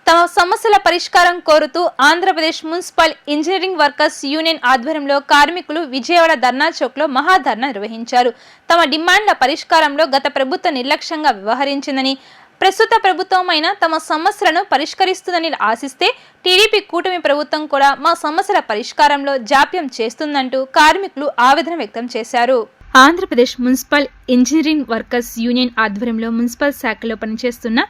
తమ సమస్యల పరిష్కారం కోరుతూ Andhra Pradesh municipal engineering workers union ఆధ్వర్యంలో కార్మికులు విజయవాడ ధర్నా చౌక్లో మహాధర్నా నిర్వహించారు. తమ డిమాండ్ల పరిష్కారంలో గత ప్రభుత్వం నిర్లక్ష్యంగా వ్యవహరించిందని, ప్రస్తుత ప్రభుత్వమైన తమ సమస్యలను పరిష్కరిస్తుందని ఆశిస్తే టీడీపీ కూటమి ప్రభుత్వం కూడా మా సమస్యల పరిష్కారంలో జాప్యం చేస్తుందంటూ కార్మికులు ఆవేదన వ్యక్తం చేశారు. Andhra Pradesh municipal engineering workers union ఆధ్వర్యంలో మున్సిపల్ శాఖలో పనిచేస్తున్న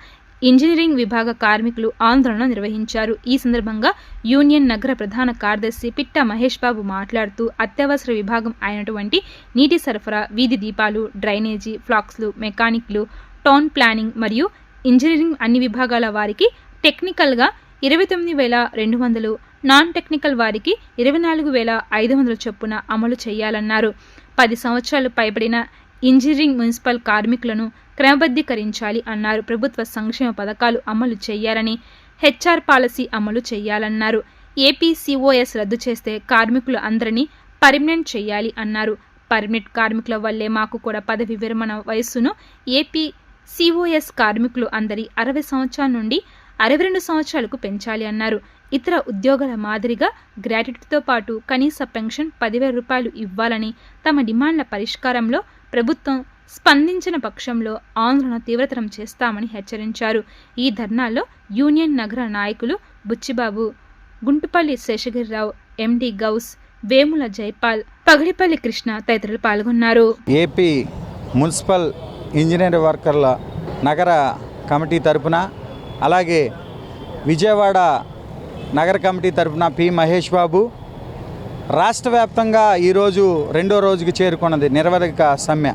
ఇంజనీరింగ్ విభాగ కార్మికులు ఆందోళన నిర్వహించారు. ఈ సందర్భంగా యూనియన్ నగర ప్రధాన కార్యదర్శి పిట్ట మహేష్ బాబు మాట్లాడుతూ అత్యవసర విభాగం అయినటువంటి నీటి సరఫరా, వీధి దీపాలు, డ్రైనేజీ, ఫ్లాక్స్లు, మెకానిక్లు, టౌన్ ప్లానింగ్ మరియు ఇంజనీరింగ్ అన్ని విభాగాల వారికి టెక్నికల్గా 29,200, నాన్ టెక్నికల్ వారికి 24,500 చొప్పున అమలు చేయాలన్నారు. 10 సంవత్సరాలు పైబడిన ఇంజనీరింగ్ మున్సిపల్ కార్మికులను క్రమబద్ధీకరించాలి అన్నారు. ప్రభుత్వ సంక్షేమ పథకాలు అమలు చేయాలని, హెచ్ఆర్ పాలసీ అమలు చేయాలన్నారు. ఏపీ సిఓఎస్ రద్దు చేస్తే కార్మికులు అందరినీ పర్మనెంట్ చేయాలి అన్నారు. పర్మనెంట్ కార్మికుల వల్లే మాకు కూడా పదవి విరమణ వయస్సును ఏపీ సిఓఎస్ కార్మికులు అందరి 60 సంవత్సరాల నుండి 62 సంవత్సరాలకు పెంచాలి అన్నారు. ఇతర ఉద్యోగాల మాదిరిగా గ్రాట్యుటీతో పాటు కనీస పెన్షన్ 10,000 రూపాయలు ఇవ్వాలని, తమ డిమాండ్ల పరిష్కారంలో ప్రభుత్వం స్పందించిన పక్షంలో ఆందోళన తీవ్రతరం చేస్తామని హెచ్చరించారు. ఈ ధర్నాలో యూనియన్ నగర నాయకులు బుచ్చిబాబు, గుంటుపల్లి శేషగిరిరావు, ఎండి గౌస్, వేముల జైపాల్, పగడిపల్లి కృష్ణ తదితరులు పాల్గొన్నారు. ఏపీ మున్సిపల్ ఇంజనీర్ వర్కర్ల నగర కమిటీ తరపున, అలాగే విజయవాడ నగర కమిటీ తరపున పి మహేష్ బాబు, రాష్ట్ర వ్యాప్తంగా ఈరోజు 2వ రోజుకి చేరుకున్నది నిరవధిక సమ్మె.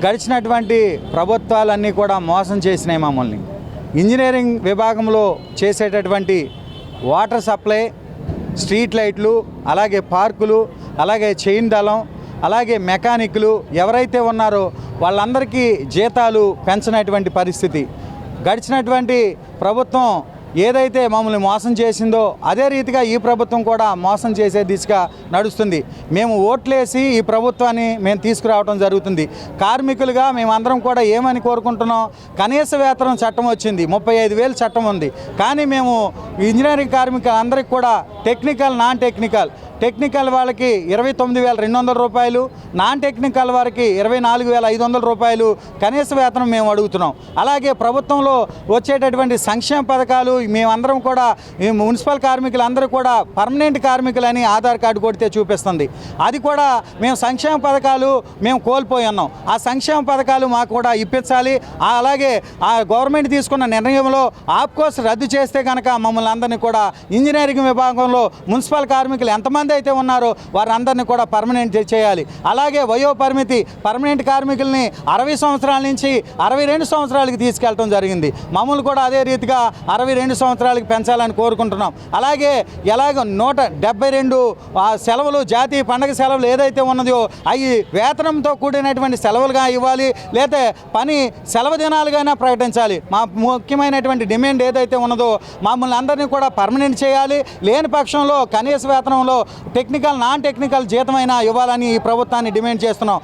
గడిచినటువంటి ప్రభుత్వాలన్నీ కూడా మోసం చేసినాయి మమ్మల్ని. ఇంజనీరింగ్ విభాగంలో చేసేటటువంటి వాటర్ సప్లై, స్ట్రీట్ లైట్లు, అలాగే పార్కులు, అలాగే చైన్ దళం, అలాగే మెకానిక్లు ఎవరైతే ఉన్నారో వాళ్ళందరికీ జీతాలు పెంచినటువంటి పరిస్థితి. గడిచినటువంటి ప్రభుత్వం ఏదైతే మమ్మల్ని మోసం చేసిందో అదే రీతిగా ఈ ప్రభుత్వం కూడా మోసం చేసే దిశగా నడుస్తుంది. మేము ఓట్లేసి ఈ ప్రభుత్వాన్ని మేము తీసుకురావడం జరుగుతుంది. కార్మికులుగా మేమందరం కూడా ఏమని కోరుకుంటున్నాం, కనీస వేతనం చట్టం వచ్చింది, 35,000 చట్టం ఉంది. కానీ మేము ఇంజనీరింగ్ కార్మికులు అందరికీ కూడా టెక్నికల్, నాన్ టెక్నికల్ వాళ్ళకి 29,200 రూపాయలు, నాన్ టెక్నికల్ వారికి 24,500 రూపాయలు కనీస వేతనం మేము అడుగుతున్నాం. అలాగే ప్రభుత్వంలో వచ్చేటటువంటి సంక్షేమ పథకాలు మేమందరం కూడా మున్సిపల్ కార్మికులు అందరూ కూడా పర్మనెంట్ కార్మికులని ఆధార్ కార్డు కొడితే చూపిస్తుంది. అది కూడా మేము సంక్షేమ పథకాలు మేము కోల్పోయి ఉన్నాం. ఆ సంక్షేమ పథకాలు మాకు కూడా ఇప్పించాలి. అలాగే ఆ గవర్నమెంట్ తీసుకున్న నిర్ణయంలో ఆప్కోస్ రద్దు చేస్తే కనుక మమ్మల్ని అందరినీ కూడా ఇంజనీరింగ్ విభాగంలో మున్సిపల్ కార్మికులు ఎంతమంది అయితే ఉన్నారో వారందరినీ కూడా పర్మనెంట్ చేయాలి. అలాగే వయో పరిమితి పర్మనెంట్ కార్మికుల్ని 60 సంవత్సరాల నుంచి 62 సంవత్సరాలకి తీసుకెళ్ళడం జరిగింది. మమ్మల్ని కూడా అదే రీతిగా 62 సంవత్సరాలకి పెంచాలని కోరుకుంటున్నాం. అలాగే ఎలాగ 172 సెలవులు, జాతీయ పండుగ సెలవులు ఏదైతే ఉన్నదో అవి వేతనంతో కూడినటువంటి సెలవులుగా ఇవ్వాలి, లేతే పని సెలవు దినాలుగానే ప్రకటించాలి. మా ముఖ్యమైనటువంటి డిమాండ్ ఏదైతే ఉన్నదో మమ్మల్ని అందరినీ కూడా పర్మనెంట్ చేయాలి. లేని పక్షంలో కనీస వేతనంలో టెక్నికల్, నాన్ టెక్నికల్ జీతమైనా ఇవ్వాలని ఈ ప్రభుత్వాన్ని డిమాండ్ చేస్తున్నాం.